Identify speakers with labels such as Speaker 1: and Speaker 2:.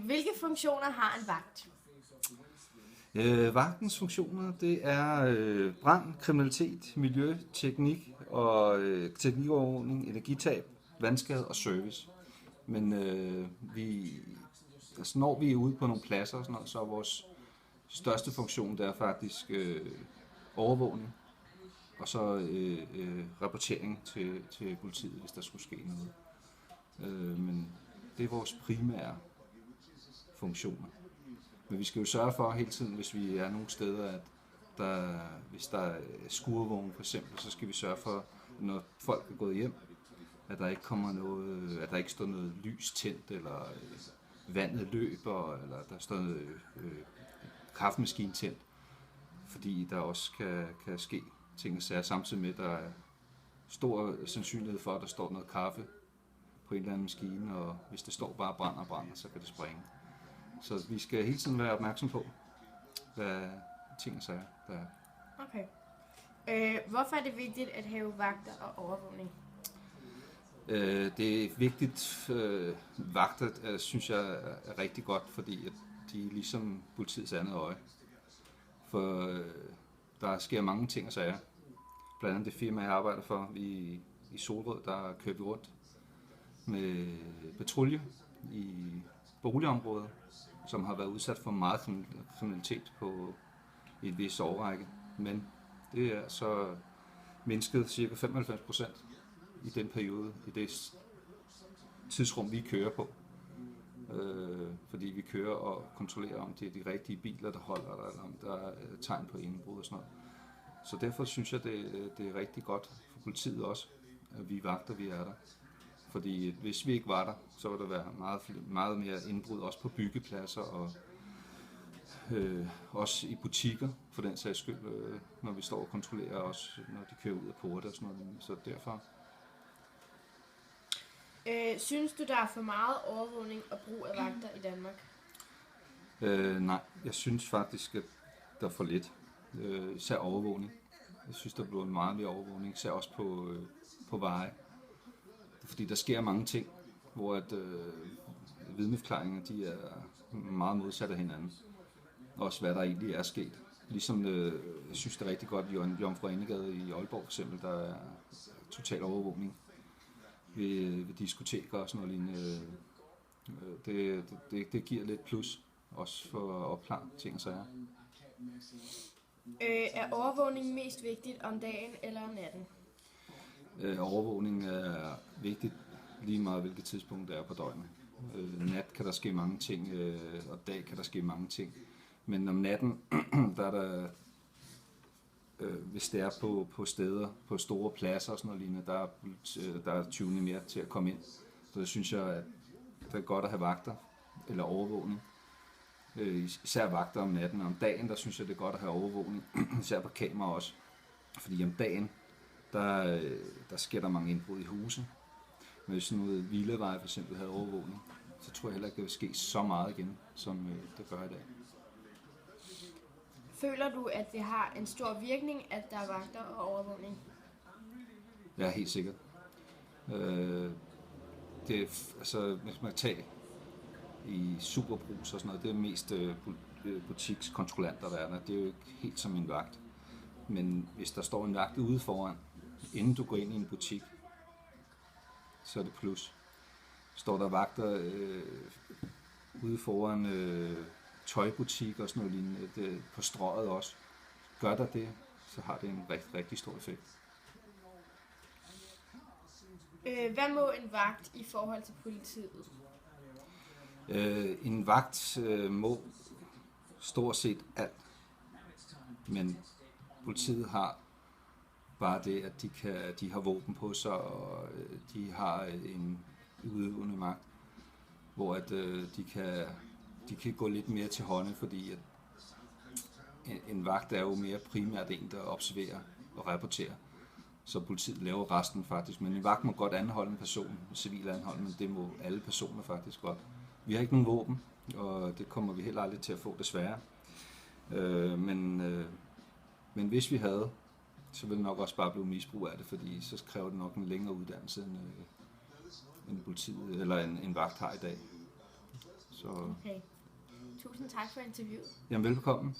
Speaker 1: Hvilke funktioner har en vagt?
Speaker 2: Vagtens funktioner, det er brand, kriminalitet, miljø, teknik og teknikovervågning, energitab, vandskade og service. Men når vi er ude på nogle pladser og sådan noget, så er vores største funktion, det er faktisk overvågning og så rapportering til politiet, hvis der skulle ske noget. Men det er vores primære funktioner. Men vi skal jo sørge for hele tiden, hvis vi er nogle steder, at hvis der er skurvogne for eksempel, så skal vi sørge for, når folk er gået hjem, at der ikke kommer noget, at der ikke står noget lys tændt, eller vandet løber, eller der står noget kaffemaskine tændt, fordi der også kan ske ting og sager, samtidig med, at der er stor sandsynlighed for, at der står noget kaffe på en eller anden maskine, og hvis det står bare brænder, så kan det springe. Så vi skal hele tiden være opmærksom på, hvad ting og sager der er.
Speaker 1: Okay. Hvorfor er det vigtigt at have vagter og overvågning?
Speaker 2: Det er vigtigt. Vagter synes jeg er rigtig godt, fordi at de er ligesom politiets andet øje. For der sker mange ting og sager. Blandt andet det firma, jeg arbejder for i Solrød, der kører vi rundt med patrulje i boligområder, som har været udsat for meget kriminalitet i et vist årrække. Men det er så mindsket ca. 95% i den periode, i det tidsrum, vi kører på. Fordi vi kører og kontrollerer, om det er de rigtige biler, der holder, eller om der er tegn på indbrud og sådan noget. Så derfor synes jeg, det er rigtig godt for politiet også, at vi vagter, vi er der. Fordi hvis vi ikke var der, så ville der være meget mere indbrud, også på byggepladser og også i butikker, for den sags skyld, når vi står og kontrollerer, også når de kører ud af porte og sådan noget. Så derfor.
Speaker 1: Synes du, der er for meget overvågning og brug af vagter i Danmark?
Speaker 2: Nej, jeg synes faktisk, at der er for lidt. Især overvågning. Jeg synes, der bliver meget mere overvågning, især også på veje. Fordi der sker mange ting, hvor at vidneforklaringer, de er meget modsat af hinanden. Også hvad der egentlig er sket. Ligesom jeg synes, det er rigtig godt i Jomfru Anegade i Aalborg for eksempel, der er total overvågning ved diskoteker og sådan noget lignende. Det giver lidt plus, også for at opklare ting og sager.
Speaker 1: Er overvågning mest vigtigt om dagen eller om natten?
Speaker 2: Overvågning er vigtigt lige meget, hvilket tidspunkt det er på døgnet. Nat kan der ske mange ting, og dag kan der ske mange ting. Men om natten, der er der, hvis det er på steder, på store pladser og sådan noget lignende, der er tyvene mere til at komme ind. Så synes jeg, at det er godt at have vagter eller overvågning. Især vagter om natten, og om dagen, der synes jeg, det er godt at have overvågning, især på kamera også. Fordi om dagen, der sker der mange indbrud i huse. Men hvis sådan noget Villavej for eksempel havde overvågning, så tror jeg heller ikke, det vil ske så meget igen, som det gør i dag.
Speaker 1: Føler du, at det har en stor virkning, at der er vagter og overvågning?
Speaker 2: Ja, helt sikkert. Hvis man tager i Superbrus og sådan noget, det er mest butikskontrollanter, der er der. Det er jo ikke helt som en vagt. Men hvis der står en vagt ude foran, inden du går ind i en butik, så er det plus. Står der vagter ude foran tøjbutikker og sådan noget lignende, på strøget også. Gør der det, så har det en rigtig, rigtig stor effekt.
Speaker 1: Hvad må en vagt i forhold til politiet?
Speaker 2: En vagt må stort set alt. Men politiet har bare det, at de har våben på sig, og de har en udøvende magt, hvor at de kan gå lidt mere til hånden, fordi at en vagt er jo mere primært en, der observerer og rapporterer. Så politiet laver resten faktisk. Men en vagt må godt anholde en person, en civil anhold, men det må alle personer faktisk godt. Vi har ikke nogen våben, og det kommer vi heller aldrig til at få, desværre. Men hvis vi havde, så ville det nok også bare blive misbrug af det, fordi så kræver det nok en længere uddannelse, end politiet eller en vagt har i dag. Så
Speaker 1: Okay. Tusind tak for interviewet.
Speaker 2: jamen velbekomme.